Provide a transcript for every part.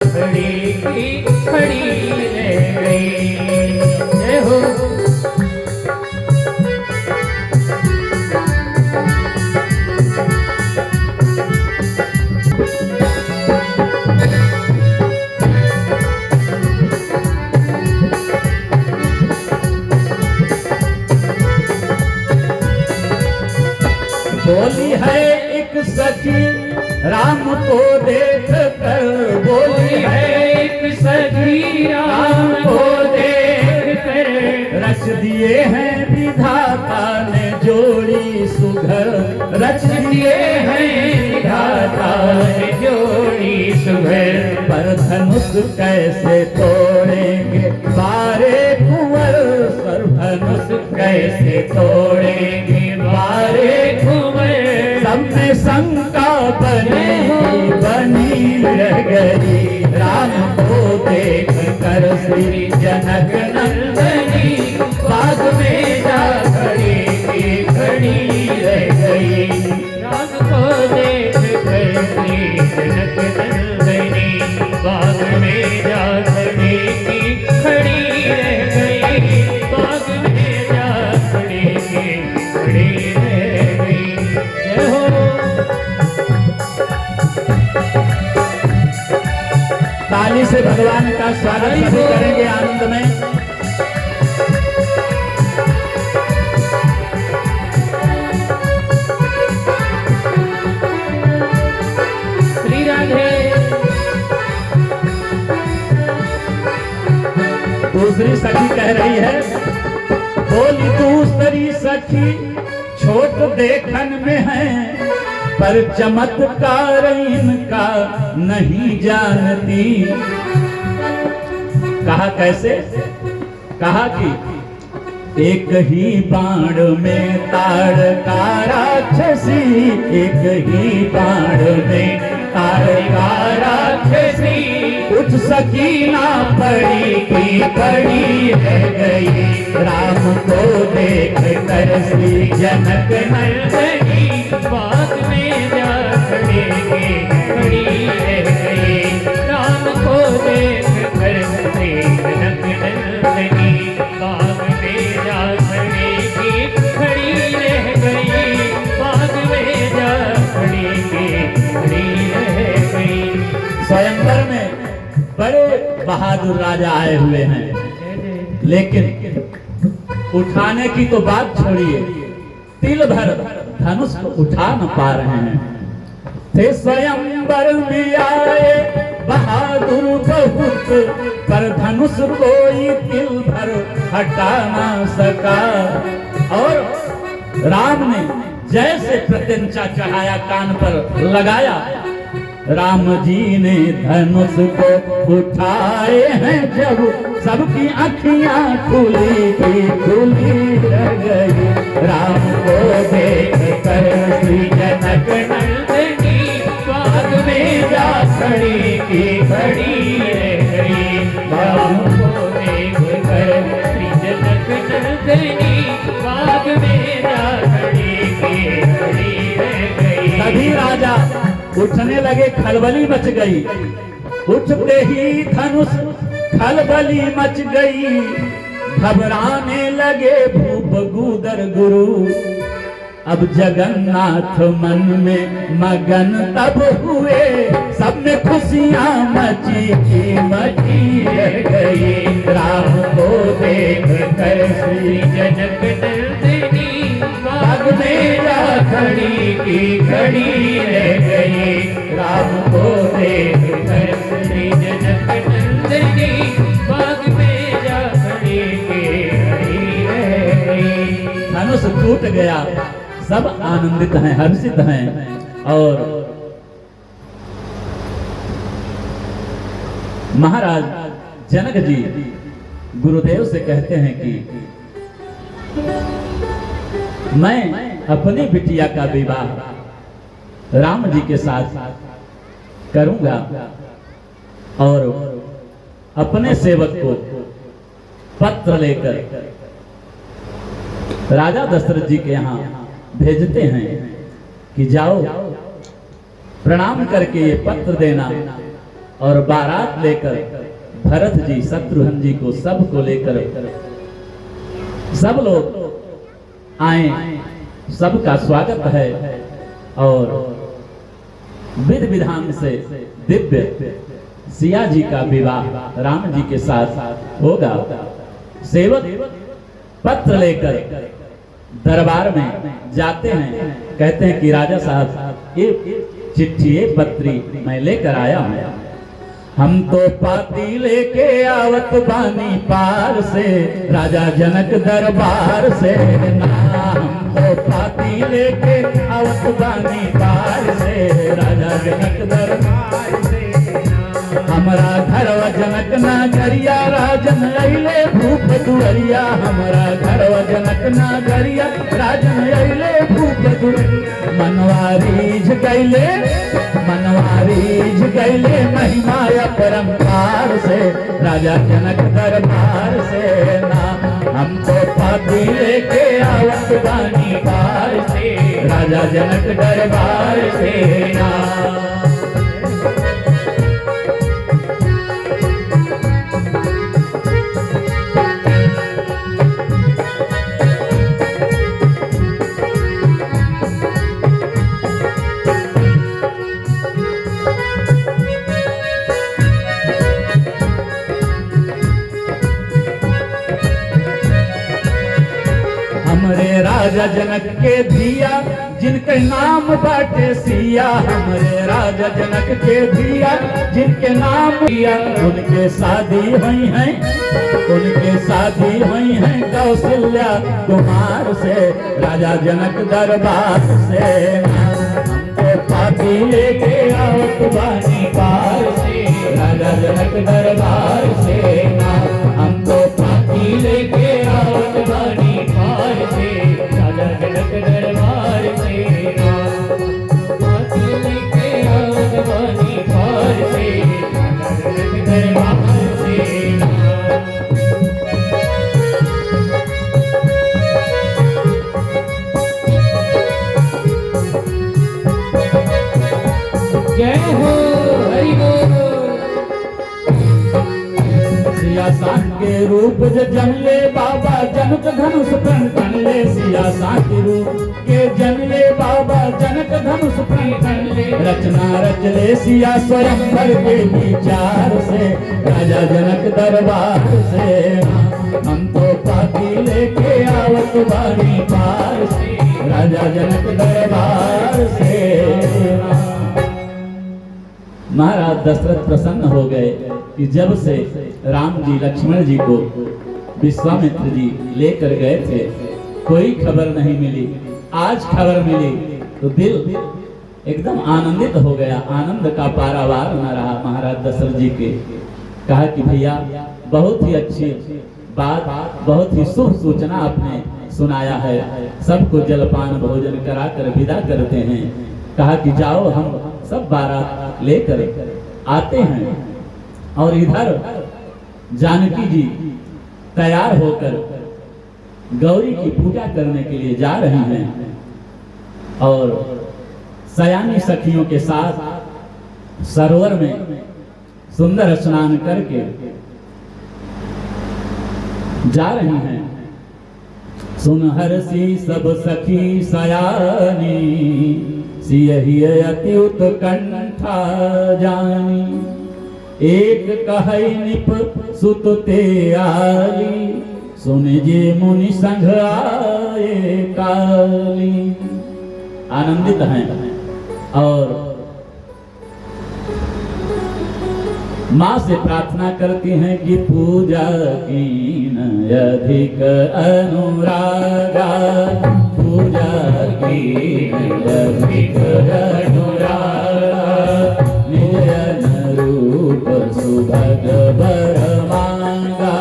खड़ी की खड़ी रह गई। जय हो। बोली है एक सखी राम को देख कर, बोली है एक सखी राम को देख कर, रच दिए हैं विधाता ने जोड़ी सुघर, रच दिए हैं विधाता ने जोड़ी सुघर। पर धनुष कैसे तोड़ेंगे बारे कुंवर, पर धनुष कैसे तोड़ेंगे बारे कुंवर। सब में शंका बनी रह गई, राम को देख कर श्री जनक नंदनी, बाग में जा खड़ी रह गई। राम को देख कर श्री जनक नंदनी, बाग में जा खड़ी रह गई, बाग में जा खड़ी रह गई। जय हो। ताली से भगवान का स्वागत सभी करेंगे आनंद में। श्री राधे। दूसरी सखी कह रही है, बोली दूसरी सखी छोट देखन में है, पर चमत्कार इनका नहीं जानती। कहा कैसे? कहा कि एक ही बाण में ताड़का राक्षसी, एक ही बाण में ताड़का राक्षसी, उठ सकी ना पड़ी की पड़ी रह गई। राम को देख कर श्री जनक नंदनी, बाग में जा खड़ी रह गई। राम को देख कर श्री जनक नंदनी, बाग में जा खड़ी रह गई, बाग में जा खड़ी रह गई। स्वयंवर में बड़े बहादुर राजा आए हुए हैं, लेकिन उठाने की तो बात छोड़िए, तिल भर धनुष को उठा न पा रहे हैं। थे स्वयंवर में आए बहादुर बहुत, पर धनुष कोई तिल भर हटा न सका। और राम ने जैसे प्रत्यंचा चढ़ाया, कान पर लगाया, राम जी ने धनुष को उठाए हैं जब, सबकी आँखियाँ खुली रह गई। राम को देख कर श्री जनक नंदनी, बाग में जा खड़ी रह गई। राम को देख कर श्री जनक नंदनी, बाग में जा खड़ी रह गई। सभी राजा उठने लगे, खलबली मच गई। उठते ही धनुष खलबली मच गई, घबराने लगे भूप गूदर गुरु। अब जगन्नाथ मन में मगन तब हुए, सब में खुशियां मची रह गई। राम को देख कर श्री जनक नंदनी, बाग में जा खड़ी रह गई। राम को देख कर श्री जनक नंदनी, बाग में जा खड़ी रह गई। धनुष टूट गया, सब आनंदित हैं, हर्षित हैं। और महाराज जनक जी गुरुदेव से कहते हैं कि मैं अपनी बिटिया का विवाह राम जी के साथ करूंगा, और अपने सेवक को पत्र लेकर राजा दशरथ जी के यहाँ भेजते हैं कि जाओ प्रणाम करके ये पत्र देना और बारात लेकर भरत जी, शत्रुघ्न जी को सबको लेकर सब लोग आए, सबका स्वागत है और विधि विधान से दिव्य सिया जी का विवाह राम जी के साथ होगा। सेवक पत्र लेकर दरबार में जाते हैं, कहते हैं कि राजा साहब ये चिट्ठी, ये पत्री मैं लेकर आया हूं। हम तो पाती लेके आवत बानी पार से, राजा जनक दरबार से ना। हम तो पाती लेके आवत बानी पार से, राजा जनक दरबार से ना। हमारा घरवा जनक नागरिया, राजन अइले भूप दुअरिया। हमारा घरवा जनक नागरिया, राजन अइले भूप दुअरिया। मनवारी झगैले, मनवारी झगैले महिमा परंपार से, राजा जनक दरबार से ना। हम तो पाती लेके आवत बानी पार से, राजा जनक दरबार से ना। हमरे राजा जनक के धिया, जिनके नाम बाटे सिया। हमरे राजा जनक के धिया, जिनके नाम दिया। उनके शादी हुई है, उनके शादी हुई है कौशल्या कुमार से, राजा जनक दरबार से ना। हमको पाती लेके आवत बानी पार से, राजा जनक दरबार से ना। हमको पाती लेके आवत बानी पार से, राजा जनक दरबार से ना। पाती लेके आवत बानी पार से, राजा जनक दरबार से ना। जय हो हरि बोल। सियासान के रूप जमले बाबा जनक धनुष प्रण तनले। सियासान के रूप के जमले बाबा जनक धनुष प्रण तनले। रचना रचले सिया स्वयंवर के विचार से, राजा जनक दरबार से ना। हम तो पाती लेके आवत बानी पार से, राजा जनक दरबार से ना। महाराज दशरथ प्रसन्न हो गए कि जब से राम जी लक्ष्मण जी को विश्वामित्र जी लेकर गए थे, कोई खबर नहीं मिली। आज खबर मिली तो दिल एकदम आनंदित हो गया, आनंद का पारावार न रहा महाराज दशरथ जी के। कहा कि भैया बहुत ही अच्छी बात, बहुत ही शुभ सूचना आपने सुनाया है। सबको जलपान भोजन कराकर विदा करते हैं। कहा कि जाओ हम सब बारात लेकर आते हैं। और इधर जानकी जी तैयार होकर गौरी की पूजा करने के लिए जा रही हैं और सयानी सखियों के साथ सरोवर में सुंदर स्नान करके जा रही हैं। सुनहर सी सब सखी सयानी, सियहि अति उत्कंठा जानी। एक कहै निप सुत ते आली, सुन जे मुनि संघ आए काली। आनंदित हैं और माँ से प्रार्थना करती हैं कि पूजा कीन अधिक अनुरागा, पूजा कीन अधिक अनुरागा। निज रूप सुभग बर मांगा,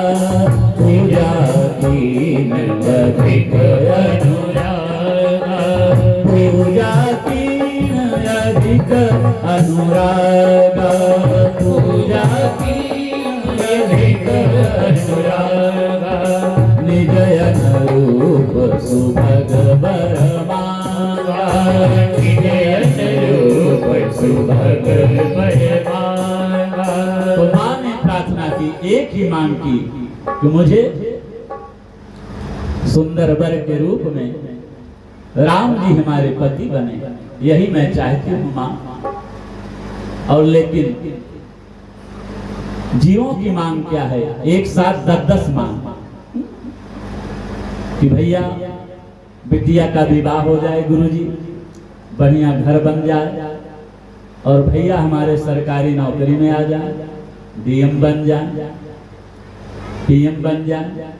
पूजा कीन अधिक अनुरागा। पूजा कीन अधिक अनुरागा, पूजा कीन अधिक अनुरागा। निज रूप सुभग बर मांगा, निज रूप सुभग बर मांगा। की, एक ही मांग की कि मुझे सुंदर वर के रूप में राम जी हमारे पति बने, यही मैं चाहती हूँ मां। और लेकिन जीवों की मांग क्या है? एक साथ 10-10 मांग कि भैया बिटिया का विवाह हो जाए गुरुजी, बढ़िया घर बन जाए, और भैया हमारे सरकारी नौकरी में आ जाए, डीएम बन जाए, पीएम बन जाए।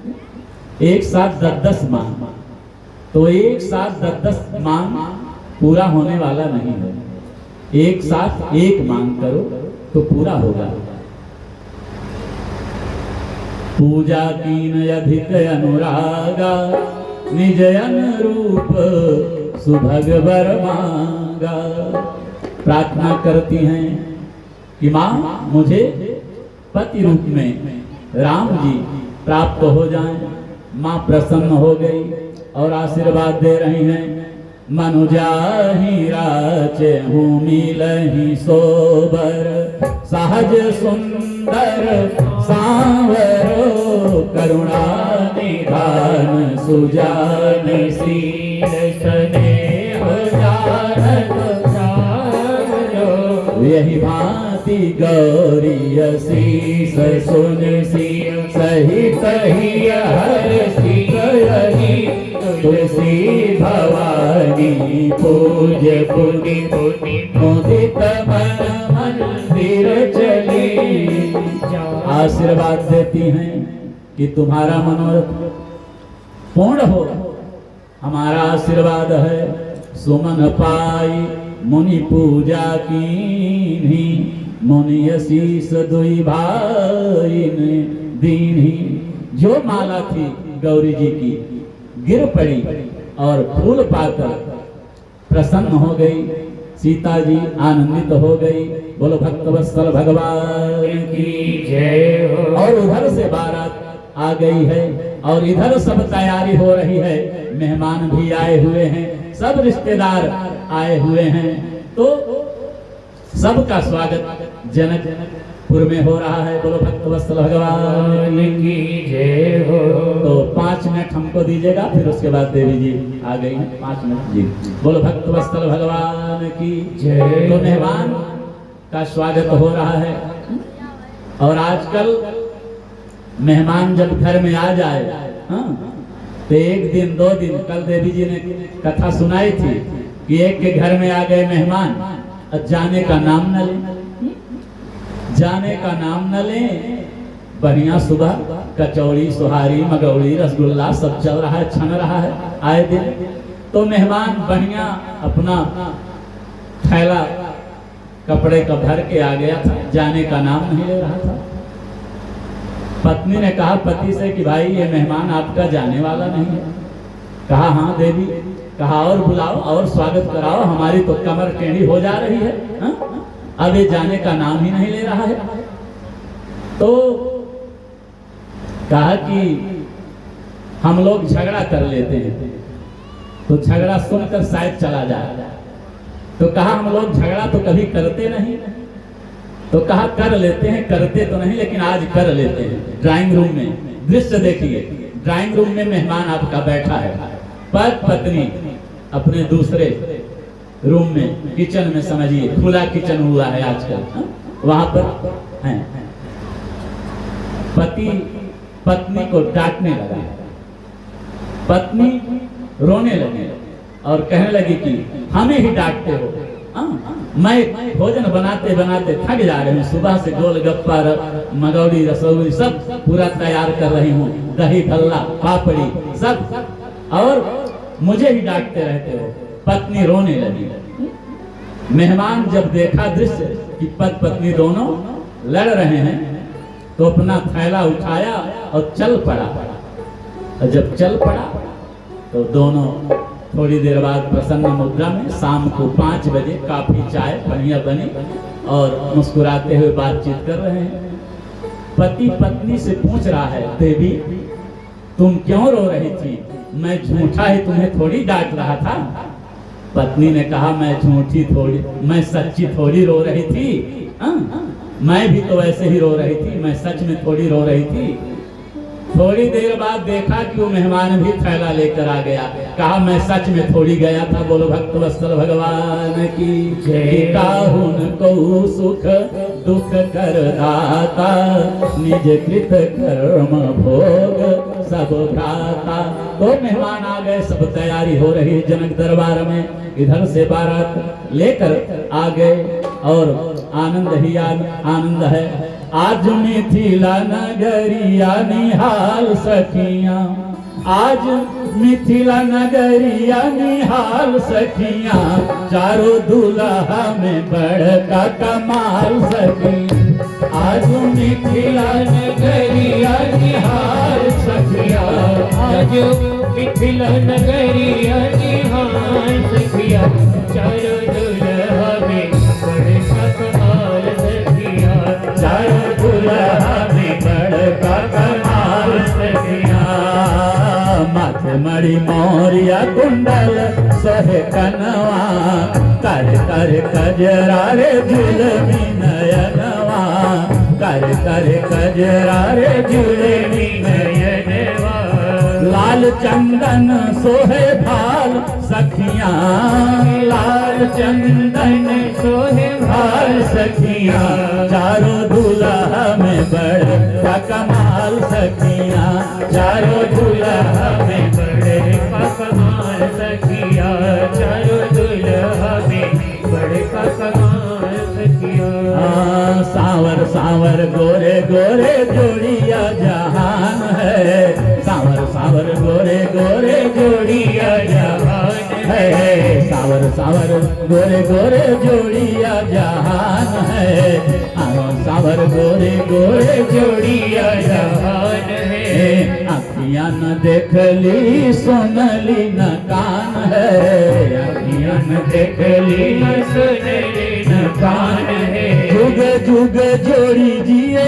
एक साथ 10-10 मांग, तो एक साथ 10-10 मांग पूरा होने वाला नहीं है। एक साथ एक मांग करो तो पूरा होगा। पूजा कीन अधिक अनुरागा, निज अनुरूप सुभग वर मांगा। प्रार्थना करती हैं कि मां मुझे पति रूप में राम जी प्राप्त हो जाएं। मां प्रसन्न हो गई और आशीर्वाद दे रही हैं। मनुजाहि राचे हूँ मिलहि सोबर, सहज सुंदर सांवरो, करुणा निधान सुजान शील स्नेह जानत जानो। यही भांति गौरी शीस सुन सी सहित ही हर सी गई। तुलसी भवानी पूज पुनि पुनि मुदित मन मंदिर चली। आशीर्वाद देती हैं कि तुम्हारा मनोरथ पूर्ण हो। हमारा आशीर्वाद है सुमन पाई मुनि पूजा कीन्ही। मुनि शीस दुई भाई दीन्ही। जो माला थी गौरी जी की गिर पड़ी और फूल पाकर प्रसन्न हो गई। सीता जी आनंदित हो गई। बोलो भक्तवत्सल भगवान की जय हो। और उधर से बारात आ गई है और इधर सब तैयारी हो रही है। मेहमान भी आए हुए हैं, सब रिश्तेदार आए हुए हैं। तो सबका स्वागत जनकपुर में हो रहा है। बोलो भक्तवत्सल भगवान की जय हो। तो 5 मिनट हमको दीजिएगा, फिर उसके बाद देवी जी आ गई हैं। 5 मिनट जी। बोलो भक्तवत्सल भगवान की जय। तो मेहमान का स्वागत हो रहा है। और आजकल मेहमान जब घर में आ जाए, तो 1 दिन 2 दिन, कल देवी जी ने कथा सुनाई थी कि एक के घर में आ गए मेहमान, जाने का नाम न ले, जाने का नाम न ले। बढ़िया सुबह कचौड़ी सुहारी मगौड़ी रसगुल्ला सब चल रहा है, छन रहा है आए दिन। तो मेहमान बढ़िया अपना थैला कपड़े का भर के आ गया था, जाने का नाम नहीं ले रहा था। पत्नी ने कहा पति से कि भाई ये मेहमान आपका जाने वाला नहीं है। कहा हाँ देवी। कहा और बुलाओ और स्वागत कराओ, हमारी तो कमर टेढ़ी हो जा रही है। अब ये जाने का नाम ही नहीं ले रहा है। तो कहा कि हम लोग झगड़ा कर लेते हैं, तो झगड़ा सुनकर शायद चला जाए। तो कहा हम लोग झगड़ा तो कभी करते नहीं। तो कहा कर लेते हैं, करते तो नहीं लेकिन आज कर लेते हैं। ड्राइंग रूम में दृश्य देखिए, ड्राइंग रूम में मेहमान आपका बैठा है, पति पत्नी अपने दूसरे रूम में, किचन में, समझिए खुला किचन हुआ है आजकल, वहां पर हैं। पति पत्नी को डांटने लगा, पत्नी रोने लगी और कहने लगी कि हमें ही डांटते हो। मैं भोजन बनाते बनाते थक जा रही हूँ, सुबह से गोलगप्पा मगौड़ी रसोई सब पूरा तैयार कर रही हूँ, दही भल्ला पापड़ी सब, और मुझे ही डांटते रहते हो। पत्नी रोने लगी। मेहमान जब देखा दृश्य कि पति पत्नी दोनों लड़ रहे हैं, तो अपना थैला उठाया और चल पड़ा। और जब चल पड़ा तो दोनों थोड़ी देर बाद प्रसन्न मुद्रा में शाम को 5 बजे काफी चाय बढ़िया बनी और मुस्कुराते हुए बातचीत कर रहे हैं। पति पत्नी से पूछ रहा है देवी तुम क्यों रो रही थी? मैं झूठा ही तुम्हें थोड़ी डांट रहा था। पत्नी ने कहा मैं झूठी थोड़ी, मैं सच्ची थोड़ी रो रही थी। मैं भी तो वैसे ही रो रही थी, मैं सच में थोड़ी रो रही थी। थोड़ी देर बाद देखा कि वो मेहमान भी थैला लेकर आ गया। कहा मैं सच में थोड़ी गया था। बोलो भक्त वत्सल भगवान की जय। काहुन को सुख दुख कर दाता, निज कृत कर्म भोग सब भ्राता। तो मेहमान आ गए, सब तैयारी हो रही है जनक दरबार में। इधर से बारात लेकर आ गए और आनंद ही आनंद है। आज मिथिला नगरिया निहाल सखियां, आज मिथिला नगरिया निहाल सखियां, चारों दुल्हा में बड़का कमाल सखियां। आज मिथिला नगरिया निहाल सखियां, आज मिथिला नगरिया निहाल सखिया, चारों दुल्हा में बड़का कमाल सखिया, चारों दुल्हा में बड़का कमाल सखियां। माथे मणि मोरिया कुंडल सोहे कनवा, कर कर कजरा रे झुलमी नयनवा, कर कर कजरा रे झुलमी नयनवा। लाल चंदन सोहे भाल सखियां, लाल चंदन सोहे भाल सखियां, चारों दुल्हा में बड़का कमाल सखियां, चारों दुल्हा में बड़का कमाल सखिया, चारों दुल्हा में बड़का कमाल सखिया। सांवर सांवर गोरे गोरे जोड़िया जहान है, सांवर सांवर गोरे गोरे जोड़िया जहान है, सांवर सांवर गोरे गोरे जोड़िया जहान है, सांवर गोरे गोरे जोड़िया जहान है। अखियां न देखली सुनली न कान है, अखियां न देखली न सुनली न कान है। जुग जुग जोड़ी जिए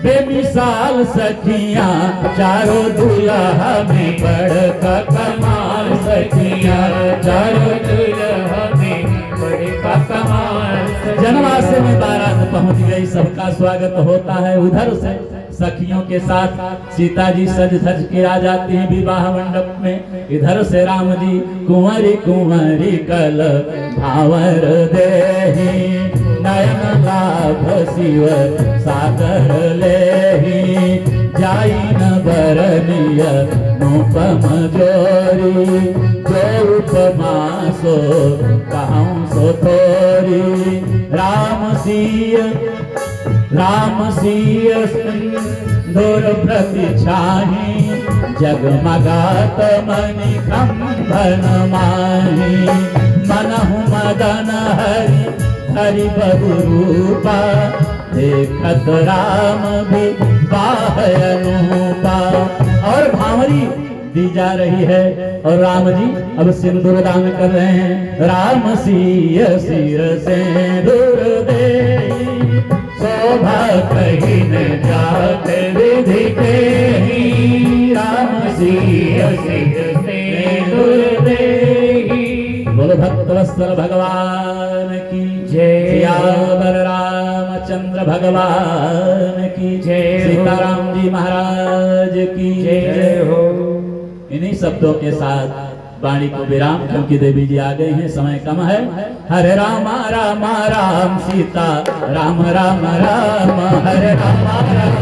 बेमिसाल सखियां, चारों दुल्हा में बड़का कमाल सखियां, चारों दुल्हा में बड़का कमाल। जनवासे में बारात पहुंच गई, सबका स्वागत होता है। उधर से सखियों के साथ सीता जी सज धज के आ जाती हैं विवाह मंडप में। इधर से राम जी कुंवरी कुंवरी कल भावर देही, नयन लाभ शिव सागर लेही, जाई न बरनिय नूपम जोरी, जो उपमा सो कहूँ सो थोरी। राम सिय सिंदूर प्रतिछाही, जगमगात मणि कंभन माही। मनहु मदन हरि हरि बहु रूपा, देखत राम भी बाहनुपा। और भावरी दी जा रही है और राम जी अब सिंदूर दान कर रहे हैं। राम सिय सिर सिंदूर दे, शोभा कहीं न जाते विधि के ही। राम सिय सिर सिंदूर दे। बोलो भक्त वत्सल भगवान की जय। सियावर रामचंद्र भगवान की जय। सीताराम जी महाराज की जय हो। इन्हीं शब्दों के साथ वाणी को विराम, क्योंकि देवी जी आ गई हैं, समय कम है। हरे राम राम राम सीता राम राम राम, हरे राम राम